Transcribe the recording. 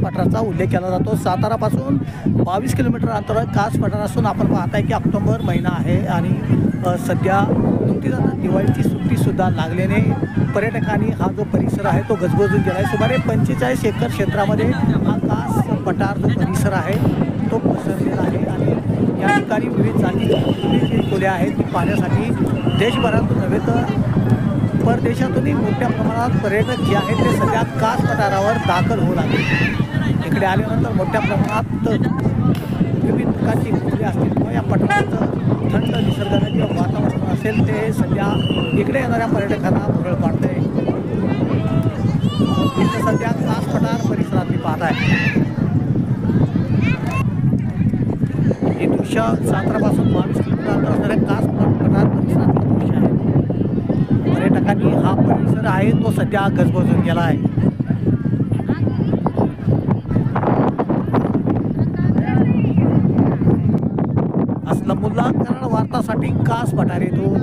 पठाराचा उल्लेख केला जातो। सातारापासून 22 किलोमीटर अंतरावर कास पठार असून आपण पाहताय की ऑक्टोबर महिना आहे आणि सध्या नुकतीच आता दिवाळीची सुट्टीसुद्धा लागल्याने पर्यटकांनी हा जो परिसर आहे तो गजबजून गेला आहे। सुमारे 45 एकर क्षेत्रामध्ये हा कास पठार जो परिसर आहे तो पसरलेला आहे आणि या ठिकाणी विविध जातीची जी खोल्या आहेत ती पाहण्यासाठी देशभरातून नव्हे तर परदेशातूनही मोठ्या प्रमाणात पर्यटक जे आहेत ते सध्या कास पठारावर दाखल होऊ लागले। इकडे आल्यानंतर मोठ्या प्रमाणात विविध प्रकारची खोली असतील किंवा या पठाराचं थंड निसर्गाचं जे वातावरण असेल ते सध्या इकडे येणाऱ्या पर्यटकांना भरळ पाडत आहे। इथं सध्या कास पठार परिसरात मी पाहत आहे। हे दृश्य सातारापासून 22 किलोमीटर अंतर असणाऱ्या कास पठार परिसरातलं दृश्य आहे। पर्यटकांनी हा परिसर आहे तो सध्या गजबजून गेला आहे। असलमुल्ला कराड वार्तासाठी कास पठार येतो।